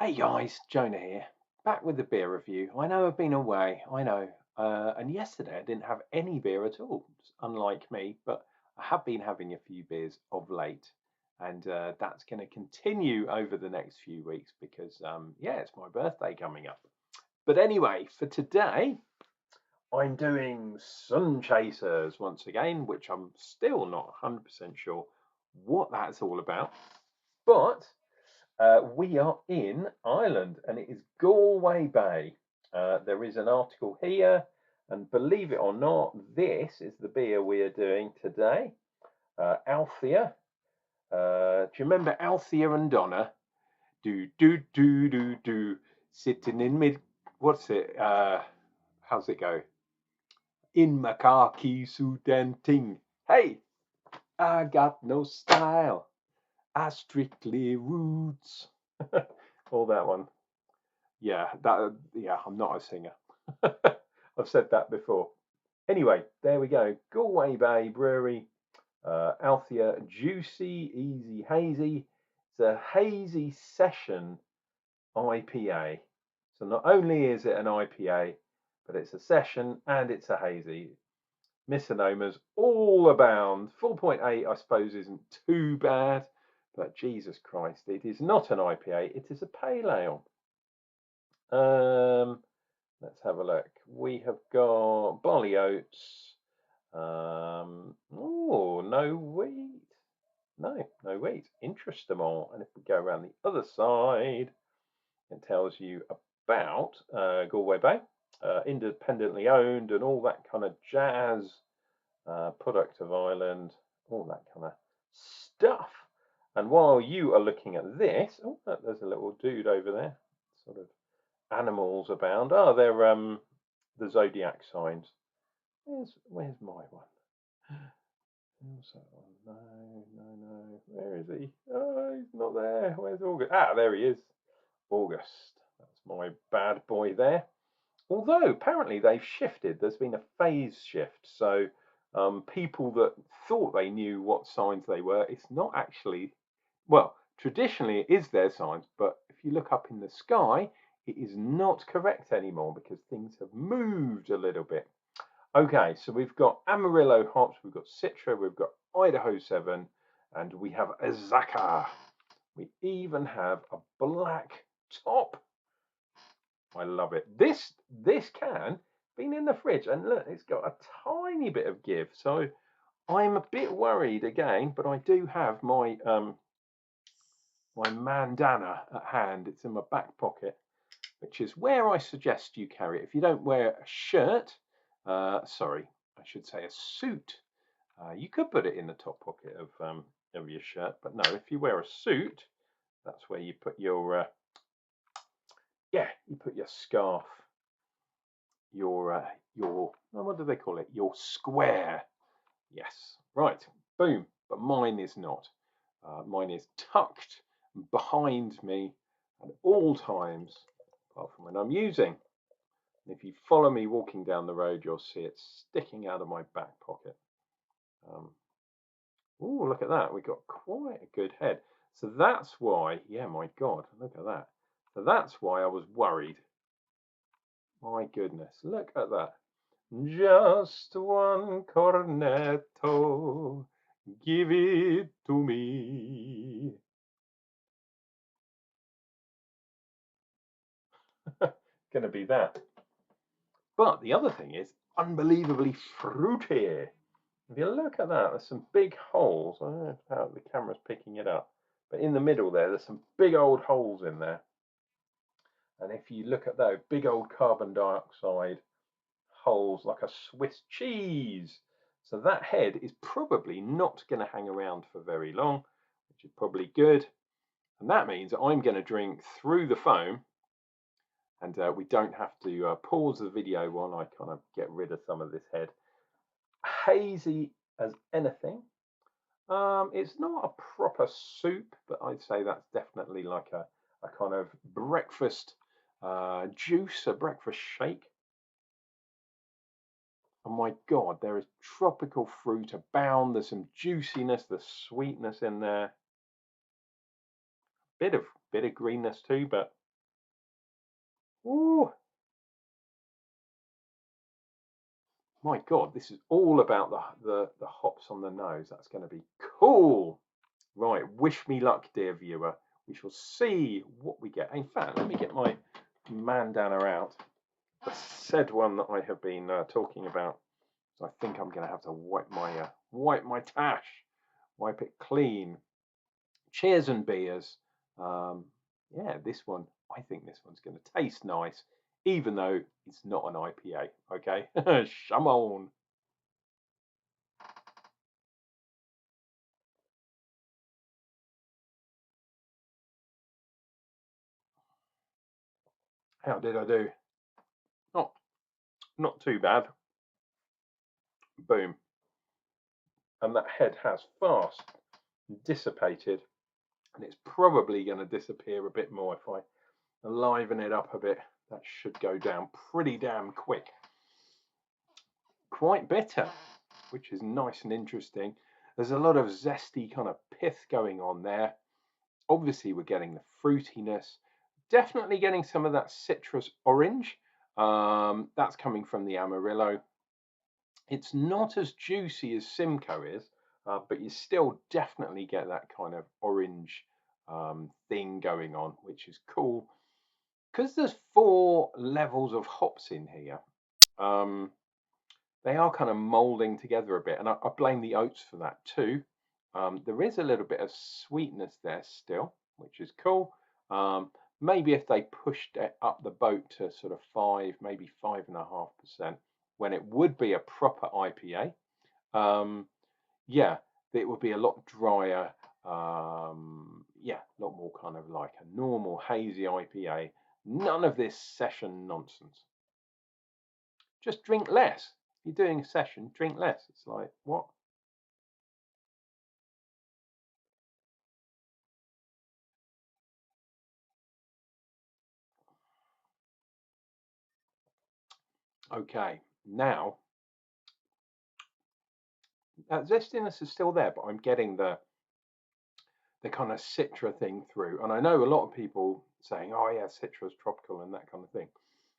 Hey guys, Jonah here, back with the beer review. I know I've been away, I know, and yesterday I didn't have any beer at all, unlike me, but I have been having a few beers of late, and that's going to continue over the next few weeks because, yeah, it's my birthday coming up. But anyway, for today, I'm doing Sun Chasers once again, which I'm still not 100% sure what that's all about, but we are in Ireland and it is Galway Bay. There is an article here, and believe it or not, this is the beer we are doing today. Althea. Do you remember Althea and Donna? Do, do, do, do, do. Sitting in mid. What's it? How's it go? In my khaki suit and ting. Hey, I got no style. I strictly roots. All that one. Yeah, I'm not a singer. I've said that before. Anyway, there we go. Galway Bay Brewery, Althea, juicy, easy, hazy. It's a hazy session IPA. So not only is it an IPA, but it's a session and it's a hazy. Misnomers all abound. 4.8, I suppose, isn't too bad, but Jesus Christ, it is not an IPA. It is a pale ale. Let's have a look. We have got barley oats. Oh, no wheat. No wheat. Interesting. And if we go around the other side, it tells you about Galway Bay, independently owned and all that kind of jazz, product of Ireland, all that kind of stuff. And while you are looking at this, oh, there's a little dude over there, sort of animals abound. Oh, they're the zodiac signs. Where's my one? Where's that one? No. Where is he? Oh, he's not there. Where's August? Ah, there he is. August. That's my bad boy there. Although apparently they've shifted. There's been a phase shift. So people that thought they knew what signs they were, it's not actually. Well, traditionally it is their signs, but if you look up in the sky, it is not correct anymore because things have moved a little bit. Okay, so we've got Amarillo hops, we've got Citra, we've got Idaho 7, and we have Azaka. We even have a black top. I love it. This can been in the fridge, and look, it's got a tiny bit of give. So I'm a bit worried again, but I do have my my bandana at hand. It's in my back pocket, which is where I suggest you carry it. If you don't wear a shirt, sorry, I should say a suit, you could put it in the top pocket of your shirt, but no, if you wear a suit, that's where you put your you put your scarf, your what do they call it? Your square. Yes, right. Boom. But mine is not. Mine is tucked behind me at all times, apart from when I'm using. And if you follow me walking down the road, you'll see it sticking out of my back pocket. Oh, look at that. We got quite a good head. So that's why, yeah, my God, look at that. So that's why I was worried. My goodness, look at that. Just one cornetto, give it to me. Gonna be that. But the other thing is unbelievably fruity. If you look at that, there's some big holes. I don't know how the camera's picking it up, but in the middle there's some big old holes in there. And if you look at those big old carbon dioxide holes like a Swiss cheese, so that head is probably not going to hang around for very long, which is probably good. And that means I'm going to drink through the foam, and we don't have to pause the video while I kind of get rid of some of this head. Hazy as anything. It's not a proper soup, but I'd say that's definitely like a kind of breakfast juice, a breakfast shake. Oh my God, there is tropical fruit abound. There's some juiciness, there's sweetness in there. Bit of greenness too, but Ooh, my God, this is all about the hops on the nose. That's going to be cool. Right, wish me luck, dear viewer. We shall see what we get. In fact, let me get my bandana out. The said one that I have been talking about. So I think I'm going to have to wipe my tash, wipe it clean. Cheers and beers. Um, yeah, this one. I think this one's going to taste nice, even though it's not an IPA. Okay, come on. How did I do? Not not too bad. Boom, and that head has fast dissipated, and it's probably going to disappear a bit more if I liven it up a bit. That should go down pretty damn quick. Quite bitter, which is nice and interesting. There's a lot of zesty kind of pith going on there. Obviously, we're getting the fruitiness, definitely getting some of that citrus orange. That's coming from the Amarillo. It's not as juicy as Simcoe is, but you still definitely get that kind of orange thing going on, which is cool. Because there's 4 levels of hops in here, they are kind of molding together a bit, and I blame the oats for that too. There is a little bit of sweetness there still, which is cool. Maybe if they pushed it up the boat to sort of 5, maybe 5.5%, when it would be a proper IPA, yeah, it would be a lot drier. Yeah, a lot more kind of like a normal hazy IPA. None of this session nonsense. Just drink less. If you're doing a session, drink less. It's like, what? Okay, now that zestiness is still there, but I'm getting the kind of citra thing through. And I know a lot of people saying, oh yeah, citra's tropical and that kind of thing.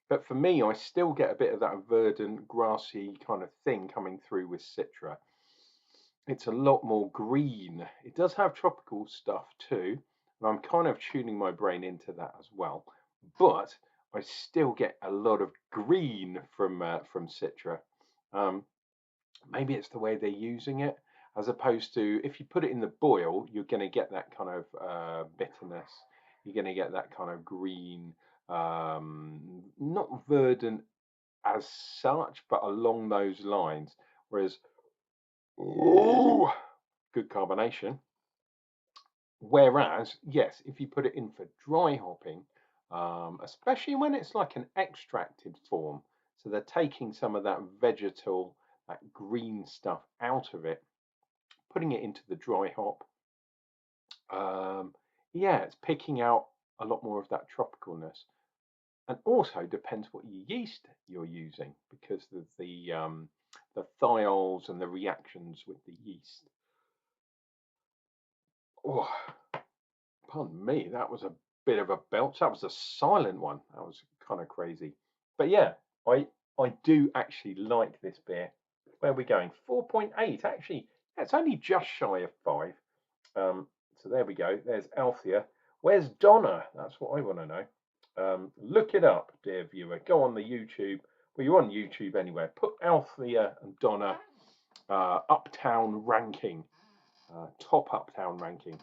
But for me, I still get a bit of that verdant, grassy kind of thing coming through with citra. It's a lot more green. It does have tropical stuff too, and I'm kind of tuning my brain into that as well. But I still get a lot of green from Citra. Um, Maybe it's the way they're using it, as opposed to if you put it in the boil, you're going to get that kind of bitterness. You're going to get that kind of green, not verdant as such, but along those lines. Whereas, oh, good carbonation. Whereas, yes, if you put it in for dry hopping, especially when it's like an extracted form, so they're taking some of that vegetal, that green stuff out of it, putting it into the dry hop, um, yeah, it's picking out a lot more of that tropicalness. And also depends what yeast you're using, because the thiols and the reactions with the yeast. Oh, pardon me, that was a bit of a belch. That was a silent one. That was kind of crazy. But yeah, I do actually like this beer. Where are we going? 4.8. Actually, it's only just shy of 5. So there we go. There's Althea. Where's Donna? That's what I want to know. Look it up, dear viewer. Go on the YouTube. Well, you're on YouTube anyway. Put Althea and Donna Uptown ranking, top Uptown ranking,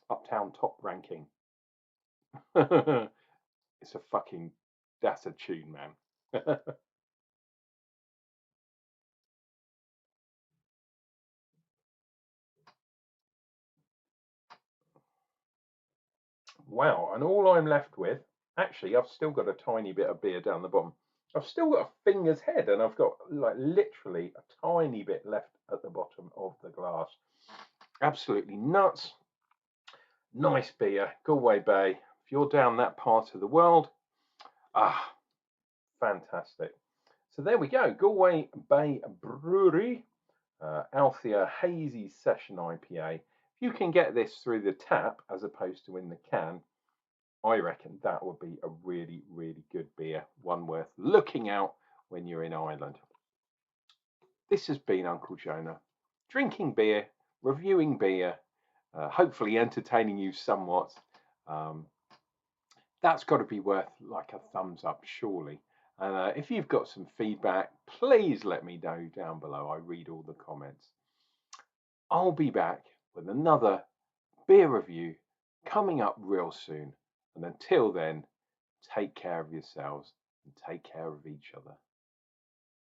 Uptown top ranking. It's a fucking, that's a tune, man. Wow, and all I'm left with, actually, I've still got a tiny bit of beer down the bottom. I've still got a finger's head, and I've got like literally a tiny bit left at the bottom of the glass. Absolutely nuts. Nice beer, Galway Bay. If you're down that part of the world, ah, fantastic. So there we go, Galway Bay Brewery, Althea Hazy Session IPA. If you can get this through the tap as opposed to in the can, I reckon that would be a really, really good beer, one worth looking out when you're in Ireland. This has been Unclejona, drinking beer, reviewing beer, hopefully entertaining you somewhat. That's got to be worth like a thumbs up, surely. And if you've got some feedback, please let me know down below. I read all the comments. I'll be back with another beer review coming up real soon. And until then, take care of yourselves and take care of each other.